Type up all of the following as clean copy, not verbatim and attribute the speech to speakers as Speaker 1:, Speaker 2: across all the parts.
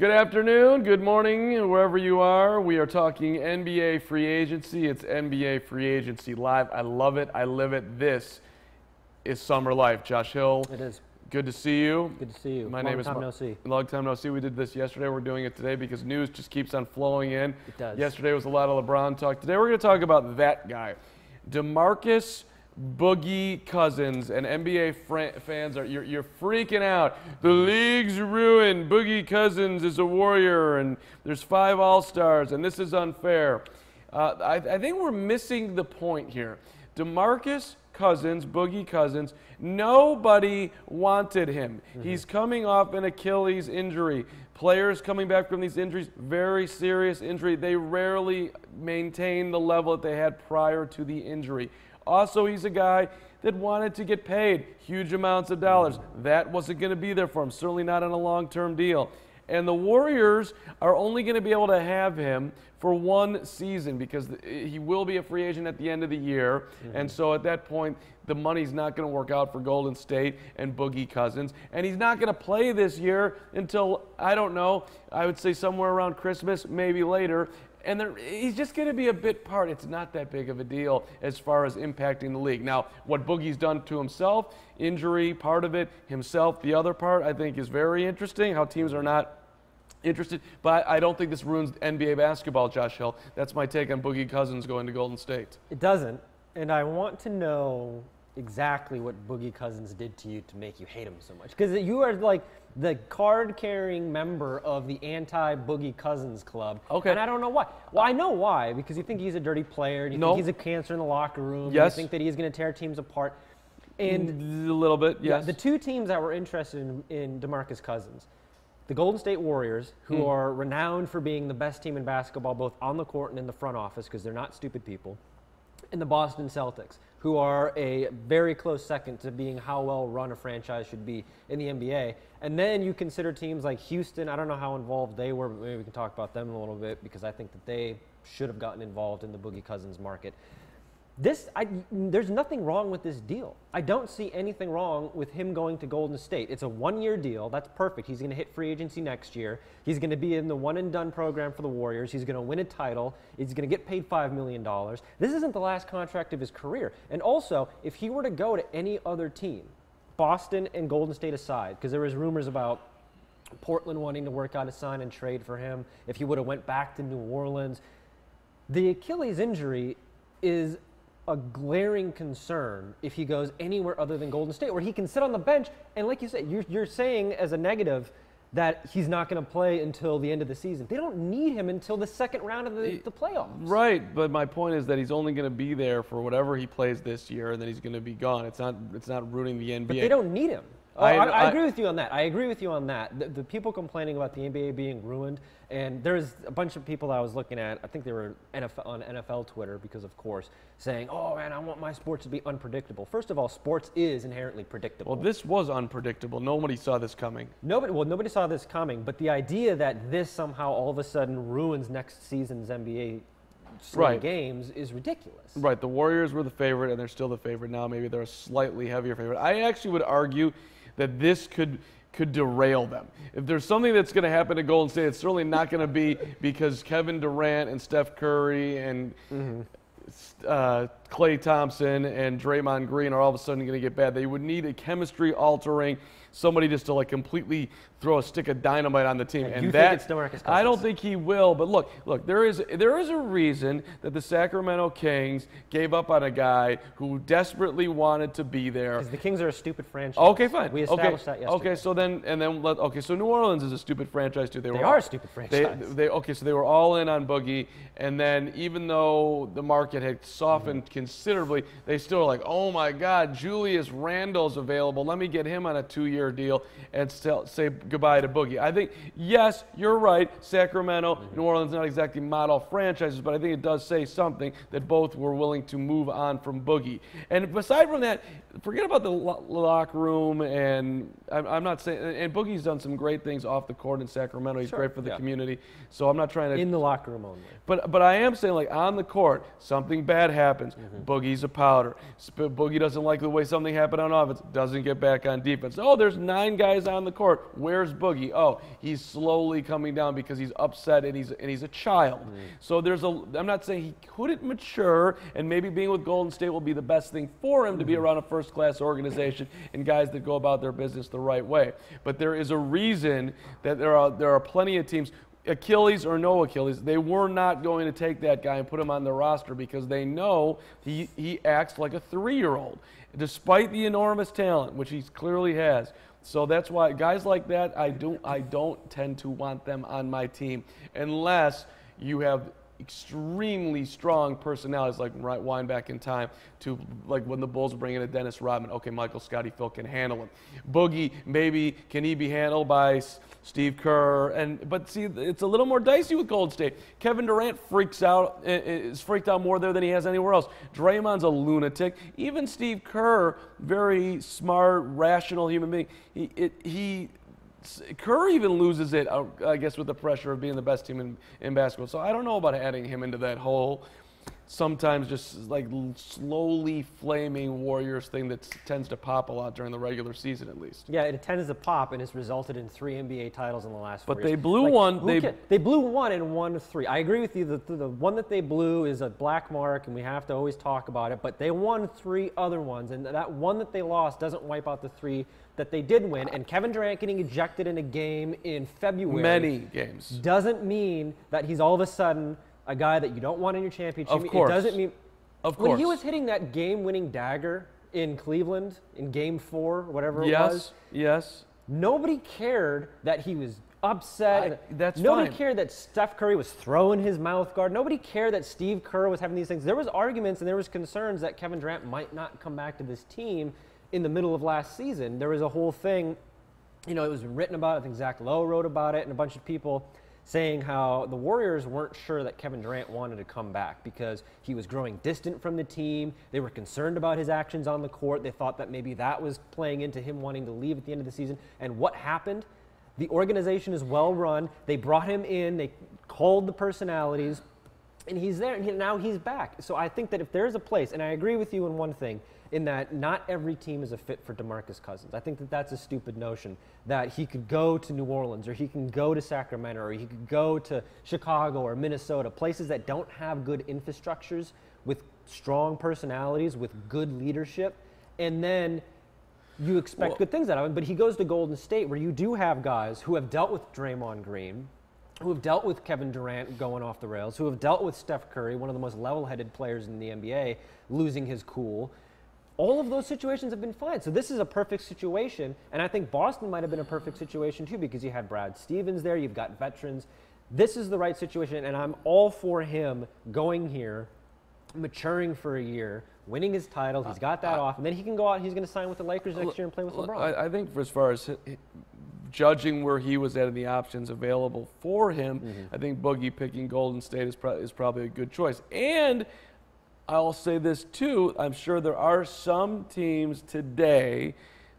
Speaker 1: Good afternoon, good morning, wherever you are. We are talking NBA free agency. It's NBA free agency live. I love it. I live it. This is Summer Life. Josh Hill.
Speaker 2: It is.
Speaker 1: Good to see you.
Speaker 2: Good to see you.
Speaker 1: My name is
Speaker 2: Long time no see.
Speaker 1: Long time no see. We did this yesterday. We're doing it today because news just keeps on flowing in.
Speaker 2: It does.
Speaker 1: Yesterday was a lot of LeBron talk. Today we're going to talk about that guy, DeMarcus Bogey Cousins. And NBA fans you're freaking out. The league's ruined. Bogey Cousins is a Warrior, and there's 5 All-Stars, and this is unfair. I think we're missing the point here. DeMarcus Cousins, Bogey Cousins, nobody wanted him. He's coming off an Achilles injury. Players coming back from these injuries, very serious injury. They rarely maintain the level that they had prior to the injury. Also, he's a guy that wanted to get paid huge amounts of dollars. That wasn't going to be there for him, certainly not on a long-term deal. And the Warriors are only going to be able to have him for 1 season because he will be a free agent at the end of the year. And so at that point, the money's not going to work out for Golden State and Bogey Cousins. And he's not going to play this year until, I don't know, I would say somewhere around Christmas, maybe later. And he's just going to be a bit part. It's not that big of a deal as far as impacting the league. Now, what Boogie's done to himself, injury, part of it, himself, the other part, I think is very interesting, how teams are not interested. But I don't think this ruins NBA basketball, Josh Hill. That's my take on Bogey Cousins going to Golden State.
Speaker 2: It doesn't. And I want to know exactly what Bogey Cousins did to you to make you hate him so much. Because you are like the card-carrying member of the anti-Bogey Cousins club. Okay. And I don't know why. Well, I know why. Because you think he's a dirty player. And you think he's a cancer in the locker room.
Speaker 1: Yes.
Speaker 2: You think that he's going to tear teams apart. And
Speaker 1: a little bit, yes.
Speaker 2: Yeah, the 2 teams that were interested in DeMarcus Cousins, the Golden State Warriors, who are renowned for being the best team in basketball, both on the court and in the front office, because they're not stupid people, and the Boston Celtics, who are a very close second to being how well run a franchise should be in the NBA. And then you consider teams like Houston. I don't know how involved they were, but maybe we can talk about them a little bit because I think that they should have gotten involved in the Bogey Cousins market. There's nothing wrong with this deal. I don't see anything wrong with him going to Golden State. It's a 1-year deal. That's perfect. He's going to hit free agency next year. He's going to be in the one-and-done program for the Warriors. He's going to win a title. He's going to get paid $5 million. This isn't the last contract of his career. And also, if he were to go to any other team, Boston and Golden State aside, because there was rumors about Portland wanting to work out a sign and trade for him, if he would have went back to New Orleans, the Achilles injury is a glaring concern if he goes anywhere other than Golden State, where he can sit on the bench. And like you said, you're saying as a negative that he's not going to play until the end of the season. They don't need him until the second round of the playoffs. Right,
Speaker 1: but my point is that he's only going to be there for whatever he plays this year, and then he's going to be gone. It's not ruining the NBA.
Speaker 2: But they don't need him. I agree with you on that. I agree with you on that. The people complaining about the NBA being ruined, and there's a bunch of people that I was looking at, I think they were on NFL Twitter, because of course, saying, oh man, I want my sports to be unpredictable. First of all, sports is inherently predictable.
Speaker 1: Well, this was unpredictable. Nobody saw this coming.
Speaker 2: Nobody saw this coming, but the idea that this somehow all of a sudden ruins next season's NBA games is ridiculous.
Speaker 1: Right. The Warriors were the favorite, and they're still the favorite now. Maybe they're a slightly heavier favorite. I actually would argue that this could derail them. If there's something that's going to happen to Golden State, it's certainly not going to be because Kevin Durant and Steph Curry and Klay Thompson and Draymond Green are all of a sudden going to get bad. They would need a chemistry-altering somebody just to like completely throw a stick of dynamite on the team.
Speaker 2: And you think it's DeMarcus Cousins?
Speaker 1: I don't think he will. But look, there is a reason that the Sacramento Kings gave up on a guy who desperately wanted to be there.
Speaker 2: Because the Kings are a stupid franchise.
Speaker 1: Okay, fine.
Speaker 2: We established that yesterday.
Speaker 1: Okay, so New Orleans is a stupid franchise too.
Speaker 2: They are a stupid franchise.
Speaker 1: So they were all in on Boogie, and then even though the market had softened considerably, they still were like, oh my God, Julius Randle's available. Let me get him on a 2-year deal and still say goodbye to Boogie. I think, yes, you're right, Sacramento, New Orleans, not exactly model franchises, but I think it does say something that both were willing to move on from Boogie. And aside from that, forget about the locker room, and I'm not saying, and Boogie's done some great things off the court in Sacramento. He's great for the community, so I'm not trying to.
Speaker 2: In the locker room only.
Speaker 1: But I am saying, like, on the court, something bad happens. Boogie's a powder. Boogie doesn't like the way something happened on offense, doesn't get back on defense. Oh, there's 9 guys on the court. Where's Boogie? Oh, he's slowly coming down because he's upset and he's a child. So I'm not saying he couldn't mature, and maybe being with Golden State will be the best thing for him to be around a first-class organization and guys that go about their business the right way. But there is a reason that there are plenty of teams, Achilles or no Achilles, they were not going to take that guy and put him on the roster because they know he acts like a 3-year-old, despite the enormous talent, which he clearly has. So that's why guys like that, I don't tend to want them on my team unless you have extremely strong personalities, like wind back in time to like when the Bulls bring in a Dennis Rodman. Okay, Michael Scottie Phil can handle him. Boogie, maybe can he be handled by Steve Kerr? But see, it's a little more dicey with Golden State. Kevin Durant is freaked out more there than he has anywhere else. Draymond's a lunatic. Even Steve Kerr, very smart, rational human being. Kerr even loses it, I guess, with the pressure of being the best team in basketball. So I don't know about adding him into that whole sometimes just like slowly flaming Warriors thing that tends to pop a lot during the regular season, at least.
Speaker 2: Yeah, it tends to pop, and it's resulted in 3 NBA titles in the last 4 years.
Speaker 1: But they blew one.
Speaker 2: They blew one and won 3. I agree with you. The one that they blew is a black mark, and we have to always talk about it. But they won 3 other ones, and that one that they lost doesn't wipe out the 3 that they did win. And Kevin Durant getting ejected in a game in February,
Speaker 1: many games,
Speaker 2: doesn't mean that he's all of a sudden a guy that you don't want in your championship.
Speaker 1: Of course.
Speaker 2: It doesn't mean.
Speaker 1: Of course.
Speaker 2: When he was hitting that game-winning dagger in Cleveland in Game 4, whatever it was.
Speaker 1: Yes.
Speaker 2: Nobody cared that he was upset.
Speaker 1: Nobody
Speaker 2: cared that Steph Curry was throwing his mouth guard. Nobody cared that Steve Kerr was having these things. There was arguments and there was concerns that Kevin Durant might not come back to this team in the middle of last season. There was a whole thing, it was written about. I think Zach Lowe wrote about it, and a bunch of people saying how the Warriors weren't sure that Kevin Durant wanted to come back because he was growing distant from the team. They were concerned about his actions on the court. They thought that maybe that was playing into him wanting to leave at the end of the season. And what happened? The organization is well run. They brought him in. They called the personalities. And he's there, and now he's back. So I think that if there's a place, and I agree with you in one thing, in that not every team is a fit for DeMarcus Cousins. I think that that's a stupid notion, that he could go to New Orleans, or he can go to Sacramento, or he could go to Chicago or Minnesota, places that don't have good infrastructures with strong personalities, with good leadership, and then you expect good things out of him. But he goes to Golden State, where you do have guys who have dealt with Draymond Green, who have dealt with Kevin Durant going off the rails, who have dealt with Steph Curry, one of the most level-headed players in the NBA, losing his cool. All of those situations have been fine. So this is a perfect situation, and I think Boston might have been a perfect situation too, because you had Brad Stevens there, you've got veterans. This is the right situation, and I'm all for him going here, maturing for a year, winning his title. He's got that off, and then he can go out. He's going to sign with the Lakers next year and play with LeBron.
Speaker 1: I think for as far as judging where he was at and the options available for him, I think Boogie picking Golden State is probably a good choice. And I'll say this too, I'm sure there are some teams today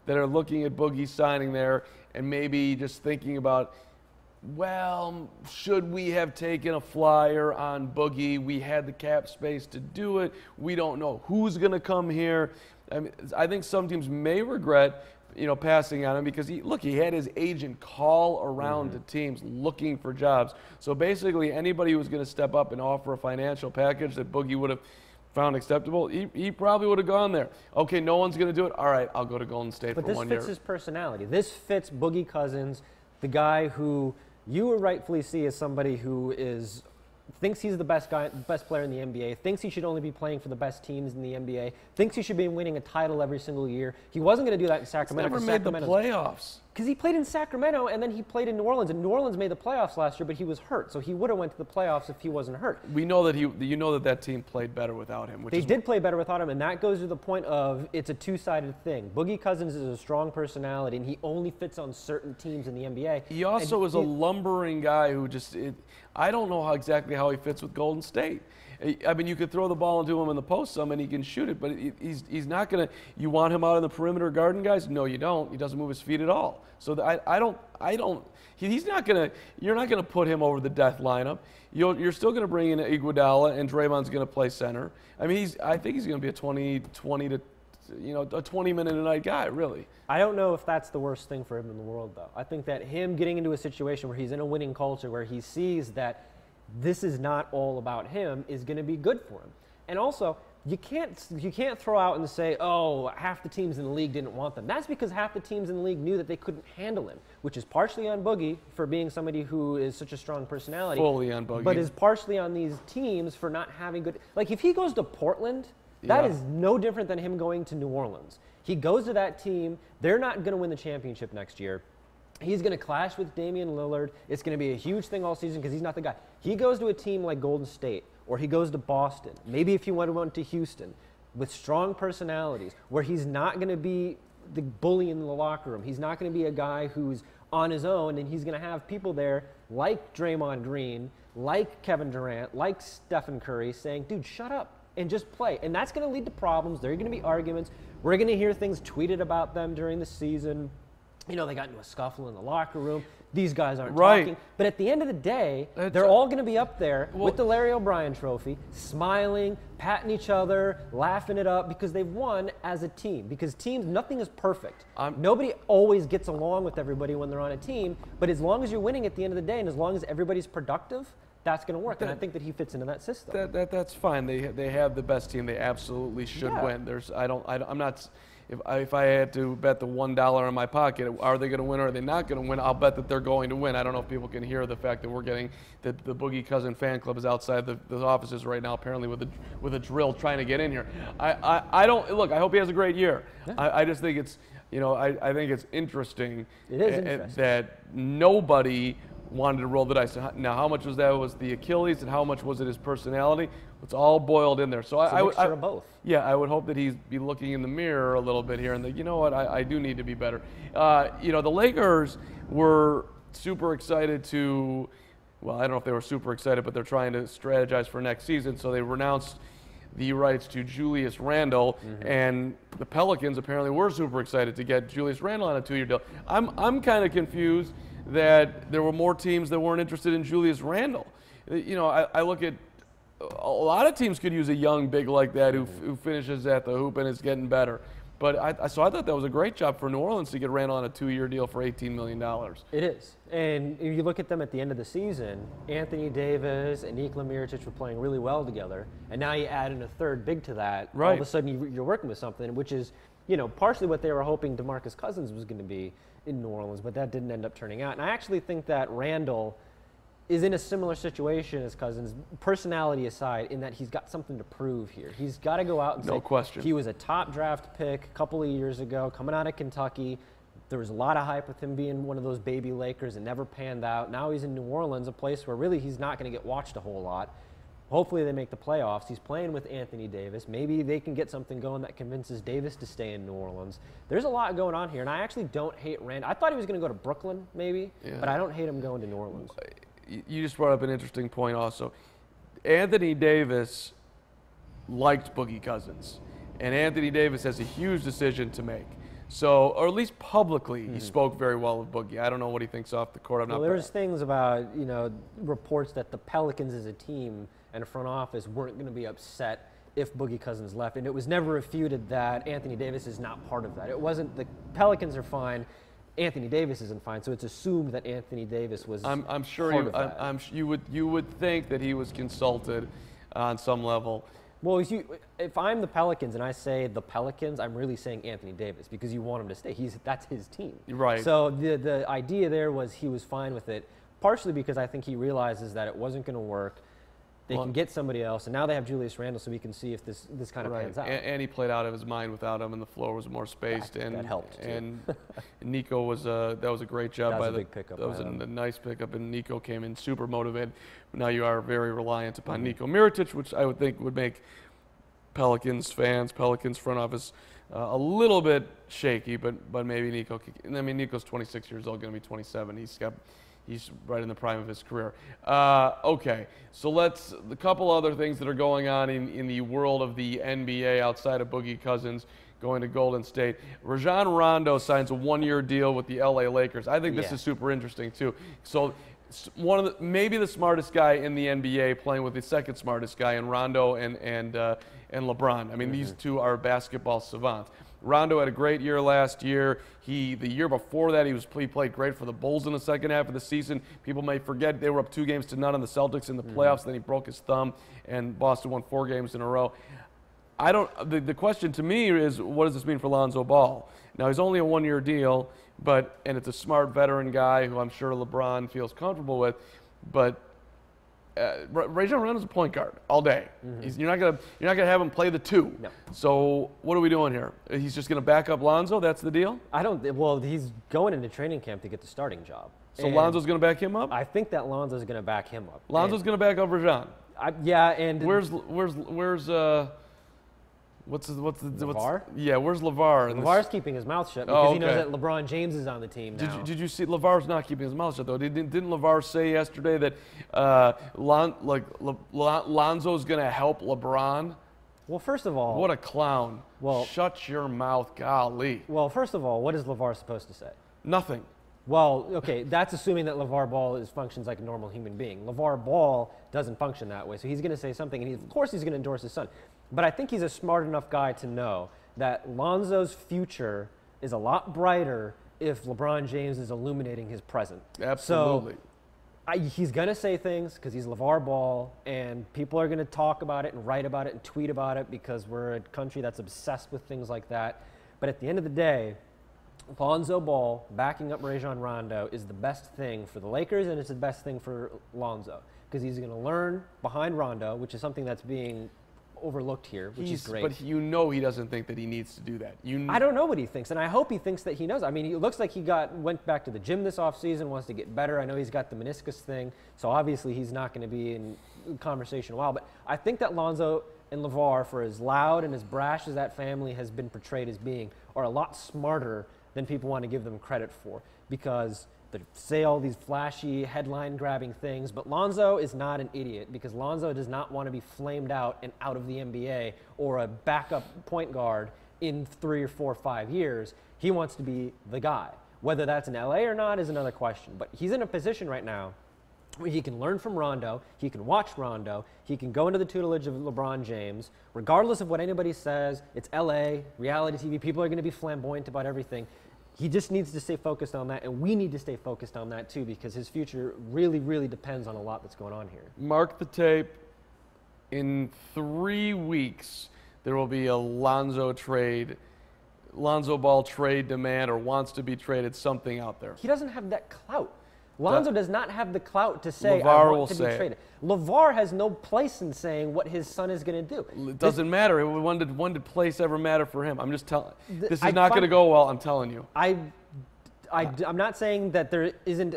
Speaker 1: that are looking at Boogie signing there and maybe just thinking about, well, should we have taken a flyer on Boogie? We had the cap space to do it. We don't know who's going to come here. I think some teams may regret passing on him because he had his agent call around to teams looking for jobs. So basically anybody who was going to step up and offer a financial package that Boogie would have found acceptable, he probably would have gone there. Okay, no one's going to do it. All right, I'll go to Golden State for 1 year.
Speaker 2: But this fits his personality. This fits Boogie Cousins, the guy who you would rightfully see as somebody who thinks he's the best player in the NBA, thinks he should only be playing for the best teams in the NBA, thinks he should be winning a title every single year. He wasn't going to do that in Sacramento.
Speaker 1: He's never made the playoffs.
Speaker 2: Because he played in Sacramento, and then he played in New Orleans. And New Orleans made the playoffs last year, but he was hurt. So he would have went to the playoffs if he wasn't hurt.
Speaker 1: We know that that team played better without him.
Speaker 2: They did play better without him, and that goes to the point of it's a two-sided thing. Boogie Cousins is a strong personality, and he only fits on certain teams in the NBA.
Speaker 1: He also is a lumbering guy who I don't know exactly how he fits with Golden State. I mean, you could throw the ball into him in the post some and he can shoot it, but he's not going to. You want him out in the perimeter guarding guys? No, you don't. He doesn't move his feet at all. So I don't. He's not going to. You're not going to put him over the death lineup. You're still going to bring in Iguodala, and Draymond's going to play center. I mean, I think he's going to be a 20 to you know, a 20-minute-a-night guy, really.
Speaker 2: I don't know if that's the worst thing for him in the world, though. I think that him getting into a situation where he's in a winning culture, where he sees that this is not all about him, is going to be good for him. And also, you can't throw out and say, oh, half the teams in the league didn't want them. That's because half the teams in the league knew that they couldn't handle him, which is partially on Boogie for being somebody who is such a strong personality.
Speaker 1: Fully on Boogie.
Speaker 2: But is partially on these teams for not having good. Like, if he goes to Portland, that is no different than him going to New Orleans. He goes to that team. They're not going to win the championship next year. He's going to clash with Damian Lillard. It's going to be a huge thing all season because he's not the guy. He goes to a team like Golden State, or he goes to Boston. Maybe if he went to Houston with strong personalities, where he's not going to be the bully in the locker room. He's not going to be a guy who's on his own, and he's going to have people there like Draymond Green, like Kevin Durant, like Stephen Curry saying, dude, shut up and just play. And that's going to lead to problems. There are going to be arguments. We're going to hear things tweeted about them during the season. You know, they got into a scuffle in the locker room. These guys aren't talking. But at the end of the day, they're all going to be up there with the Larry O'Brien trophy, smiling, patting each other, laughing it up, because they've won as a team. Because teams, nothing is perfect. Nobody always gets along with everybody when they're on a team. But as long as you're winning at the end of the day, and as long as everybody's productive, that's going to work. And I think that he fits into that system.
Speaker 1: That's fine. They have the best team. They absolutely should win. I'm not. If I had to bet the $1 on my pocket, are they going to win or are they not going to win? I'll bet that they're going to win. I don't know if people can hear the fact that we're getting the Boogie Cousin fan club is outside the offices right now, apparently with a drill trying to get in here. I don't look. I hope he has a great year. Yeah. I just think it's, you know, I think it's interesting.
Speaker 2: It is interesting
Speaker 1: that nobody wanted to roll the dice. Now, how much was that? Was the Achilles, and how much was it his personality? It's all boiled in there. So
Speaker 2: it's a mixture of both.
Speaker 1: Yeah, I would hope that he'd be looking in the mirror a little bit here and think, you know what, I do need to be better. You know, the Lakers were super excited to, well, I don't know if they were super excited, but they're trying to strategize for next season. So they renounced the rights to Julius Randle, and the Pelicans apparently were super excited to get Julius Randle on a 2-year deal. I'm kind of confused that there were more teams that weren't interested in Julius Randle. You know, I look at a lot of teams could use a young big like that who finishes at the hoop and is getting better. But so I thought that was a great job for New Orleans to get Randle on a 2-year deal for $18 million.
Speaker 2: It is. And if you look at them at the end of the season, Anthony Davis and Nikola Mirotic were playing really well together. And now you add in a third big to that. Right. All of a sudden you're working with something, which is, you know, partially what they were hoping DeMarcus Cousins was going to be in New Orleans, but that didn't end up turning out. And I actually think that Randle is in a similar situation as Cousins, personality aside, in that he's got something to prove here. He's got to go out and say,
Speaker 1: question.
Speaker 2: He was a top draft pick a couple of years ago, coming out of Kentucky. There was a lot of hype with him being one of those baby Lakers and never panned out. Now he's in New Orleans, a place where really he's not going to get watched a whole lot. Hopefully they make the playoffs. He's playing with Anthony Davis. Maybe they can get something going that convinces Davis to stay in New Orleans. There's a lot going on here, and I actually don't hate Randle. I thought he was going to go to Brooklyn, maybe, but I don't hate him going to New Orleans.
Speaker 1: You just brought up an interesting point also. Anthony Davis liked Boogie Cousins, and Anthony Davis has a huge decision to make. So, or at least publicly, he spoke very well of Boogie. I don't know what he thinks off the court.
Speaker 2: Well, there's things about, you know, reports that the Pelicans as a team and a front office weren't going to be upset if Boogie Cousins left. And it was never refuted that Anthony Davis is not part of that. It wasn't the Pelicans are fine, Anthony Davis isn't fine. So it's assumed that Anthony Davis was
Speaker 1: I'm sure you would think that he was consulted on some level.
Speaker 2: Well, if I'm the Pelicans and I say the Pelicans, I'm really saying Anthony Davis because you want him to stay. That's his team.
Speaker 1: Right.
Speaker 2: So the idea there was he was fine with it, partially because I think he realizes that it wasn't going to work. They can get somebody else, and now they have Julius Randle, so we can see if this kind of pans out.
Speaker 1: And he played out of his mind without him, and the floor was more spaced.
Speaker 2: That helped too.
Speaker 1: And Nico was that was a great job by
Speaker 2: the big pickup.
Speaker 1: That was a nice pickup, and Nico came in super motivated. Now you are very reliant upon Nikola Mirotic, which I would think would make Pelicans fans, Pelicans front office a little bit shaky, but maybe Nico. I mean, Nico's 26 years old, going to be 27. He's right in the prime of his career. Okay, so a couple other things that are going on in the world of the NBA outside of Boogie Cousins going to Golden State. Rajon Rondo signs a 1-year deal with the LA Lakers. I think this is super interesting too. So maybe the smartest guy in the NBA, playing with the second smartest guy in Rondo and LeBron. I mean, these two are basketball savants. Rondo had a great year last year. The year before that, he played great for the Bulls in the second half of the season. People may forget they were up 2-0 on the Celtics in the playoffs. Then he broke his thumb, and Boston won 4 games in a row. The question to me is, what does this mean for Lonzo Ball? Now, he's only a 1-year deal, and it's a smart veteran guy who I'm sure LeBron feels comfortable with, but Rajon Rondo's a point guard all day. You're not gonna have him play the 2.
Speaker 2: No.
Speaker 1: So what are we doing here? He's just gonna back up Lonzo? That's the deal?
Speaker 2: Well, he's going into training camp to get the starting job.
Speaker 1: So Lonzo's gonna back him up?
Speaker 2: I think that Lonzo's gonna back him up.
Speaker 1: Lonzo's gonna back up Rajon.
Speaker 2: Where's
Speaker 1: LeVar? Yeah, where's LeVar?
Speaker 2: LeVar's keeping his mouth shut because he knows that LeBron James is on the team now.
Speaker 1: Did you see LeVar's not keeping his mouth shut though? Didn't LeVar say yesterday that Lonzo's gonna help LeBron?
Speaker 2: Well, first of all,
Speaker 1: what a clown!
Speaker 2: Well,
Speaker 1: shut your mouth, golly.
Speaker 2: Well, first of all, what is LeVar supposed to say?
Speaker 1: Nothing.
Speaker 2: Well, okay, that's assuming that LeVar Ball functions like a normal human being. LeVar Ball doesn't function that way, so he's going to say something, and of course he's going to endorse his son. But I think he's a smart enough guy to know that Lonzo's future is a lot brighter if LeBron James is illuminating his present.
Speaker 1: Absolutely.
Speaker 2: So he's going to say things because he's LeVar Ball, and people are going to talk about it and write about it and tweet about it because we're a country that's obsessed with things like that. But at the end of the day, Lonzo Ball backing up Rajon Rondo is the best thing for the Lakers, and it's the best thing for Lonzo because he's going to learn behind Rondo, which is something that's being overlooked here, which is great.
Speaker 1: But he doesn't think that he needs to do that.
Speaker 2: I don't know what he thinks, and I hope he thinks that he knows. I mean, it looks like he went back to the gym this offseason, wants to get better. I know he's got the meniscus thing, so obviously he's not going to be in conversation a while. But I think that Lonzo and LeVar, for as loud and as brash as that family has been portrayed as being, are a lot smarter than people want to give them credit for, because they say all these flashy headline-grabbing things, but Lonzo is not an idiot because Lonzo does not want to be flamed out and out of the NBA or a backup point guard in 3 or 4 or 5 years. He wants to be the guy. Whether that's in LA or not is another question, but he's in a position right now where he can learn from Rondo, he can watch Rondo, he can go into the tutelage of LeBron James, regardless of what anybody says. It's LA, reality TV, people are going to be flamboyant about everything. He just needs to stay focused on that, and we need to stay focused on that too, because his future really, really depends on a lot that's going on here.
Speaker 1: Mark the tape. In 3 weeks, there will be a Lonzo Ball trade demand, or wants to be traded, something out there.
Speaker 2: He doesn't have that clout. Lonzo does not have the clout to say, I want to be traded. LeVar has no place in saying what his son is going to do.
Speaker 1: It doesn't matter. When did place ever matter for him? I'm just telling. This is not going to go well, I'm telling you.
Speaker 2: I'm not saying that there isn't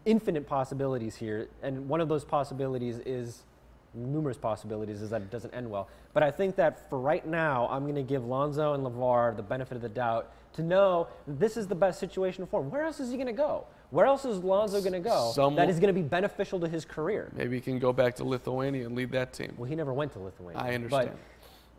Speaker 2: infinite possibilities here, and one of those possibilities is, numerous possibilities, is that it doesn't end well. But I think that for right now, I'm going to give Lonzo and LeVar the benefit of the doubt to know that this is the best situation for him. Where else is he going to go? Where else is Lonzo going to go that is going to be beneficial to his career?
Speaker 1: Maybe he can go back to Lithuania and lead that team.
Speaker 2: Well, he never went to Lithuania.
Speaker 1: I understand.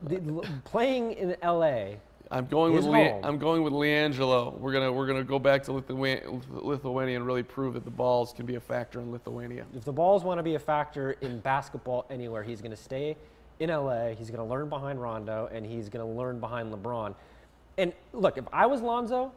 Speaker 2: But playing in LA,
Speaker 1: I'm going with LiAngelo. We're gonna go back to Lithuania and really prove that the balls can be a factor in Lithuania.
Speaker 2: If the balls want to be a factor in basketball anywhere, he's going to stay in LA. He's going to learn behind Rondo, and he's going to learn behind LeBron. And look, if I was Lonzo,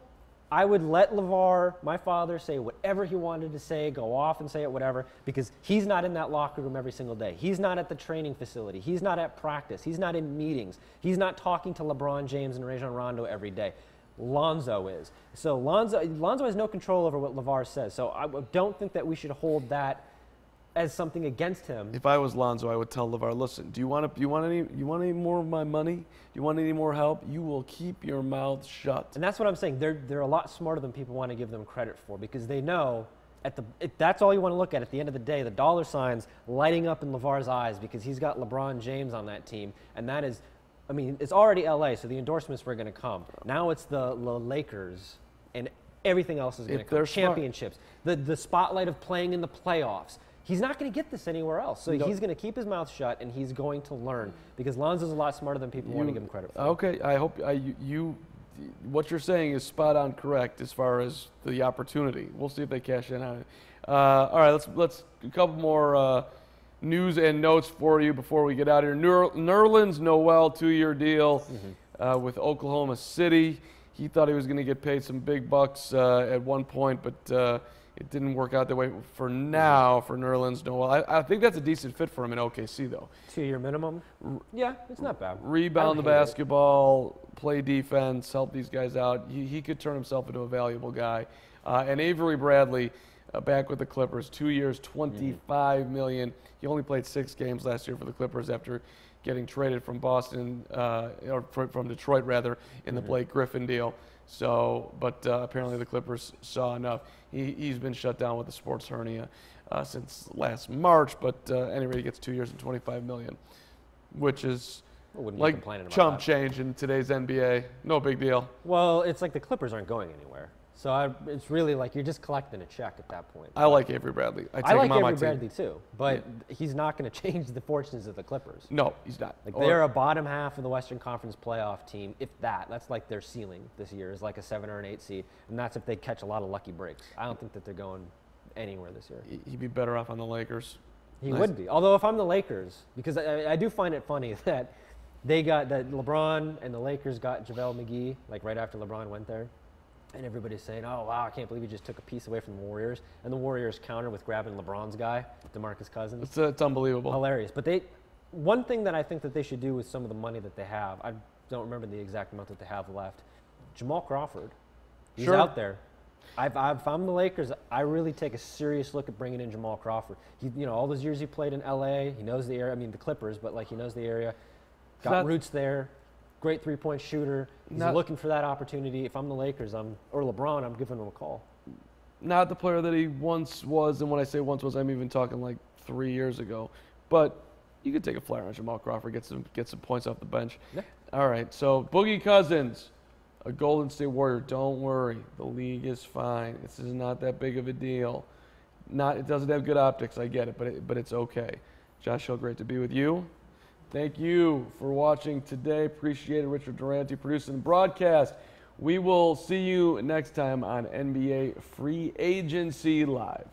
Speaker 2: I would let LeVar, my father, say whatever he wanted to say, go off and say it, whatever, because he's not in that locker room every single day. He's not at the training facility. He's not at practice. He's not in meetings. He's not talking to LeBron James and Rajon Rondo every day. Lonzo is. So Lonzo has no control over what LeVar says. So I don't think that we should hold that as something against him.
Speaker 1: If I was Lonzo, I would tell LeVar, listen, do you want any more of my money? Do you want any more help? You will keep your mouth shut.
Speaker 2: And that's what I'm saying. They're a lot smarter than people want to give them credit for, because they know that's all you want to look at the end of the day, the dollar signs lighting up in LeVar's eyes because he's got LeBron James on that team. And that is, I mean, it's already LA, so the endorsements were going to come. Now it's the Lakers, and everything else is going to come. Championships, the spotlight of playing in the playoffs. He's not going to get this anywhere else. So he's going to keep his mouth shut, and he's going to learn, because Lonzo's a lot smarter than people want to give him credit for.
Speaker 1: Okay, I hope what you're saying is spot on correct as far as the opportunity. We'll see if they cash in on it. All right, let's a couple more news and notes for you before we get out of here. Nerlens Noel, 2-year deal with Oklahoma City. He thought he was going to get paid some big bucks at one point, but it didn't work out that way for now for Nerlens Noel. I think that's a decent fit for him in OKC, though.
Speaker 2: 2-year minimum? Yeah, it's not bad.
Speaker 1: Rebound the basketball, play defense, help these guys out. He could turn himself into a valuable guy. And Avery Bradley, back with the Clippers, 2 years, $25 million. He only played 6 games last year for the Clippers after getting traded from Boston, or from Detroit, rather, in the Blake Griffin deal. So, but apparently the Clippers saw enough. He's been shut down with a sports hernia since last March, but anyway, he gets 2 years and $25 million, which is like chump change in today's NBA. No big deal.
Speaker 2: Well, it's like the Clippers aren't going anywhere. So it's really like you're just collecting a check at that point.
Speaker 1: I like Avery Bradley.
Speaker 2: I like Avery Bradley too, but he's not going to change the fortunes of the Clippers.
Speaker 1: No, he's not.
Speaker 2: Like they're a bottom half of the Western Conference playoff team, if that. That's like their ceiling this year is like a 7 or an 8 seed, and that's if they catch a lot of lucky breaks. I don't think that they're going anywhere this year.
Speaker 1: He'd be better off on the Lakers.
Speaker 2: He would be. Although if I'm the Lakers, because I do find it funny that that LeBron and the Lakers got JaVale McGee like right after LeBron went there. And everybody's saying, oh, wow, I can't believe he just took a piece away from the Warriors. And the Warriors counter with grabbing LeBron's guy, DeMarcus Cousins.
Speaker 1: It's unbelievable.
Speaker 2: Hilarious. But one thing that I think that they should do with some of the money that they have, I don't remember the exact amount that they have left, Jamal Crawford, he's out there. If I'm the Lakers, I really take a serious look at bringing in Jamal Crawford. All those years he played in L.A., he knows the area. I mean, the Clippers, but, he knows the area. Got roots there. Great three-point shooter. He's looking for that opportunity. If I'm the Lakers, or LeBron, I'm giving him a call.
Speaker 1: Not the player that he once was, and when I say once was, I'm even talking like 3 years ago. But you could take a flyer on Jamal Crawford, get some points off the bench.
Speaker 2: Yeah.
Speaker 1: All right, so Bogey Cousins, a Golden State Warrior. Don't worry, the league is fine. This is not that big of a deal. It doesn't have good optics, I get it, but it's okay. Josh Hill, great to be with you. Thank you for watching today. Appreciate it. Richard Durante producing the broadcast. We will see you next time on NBA Free Agency Live.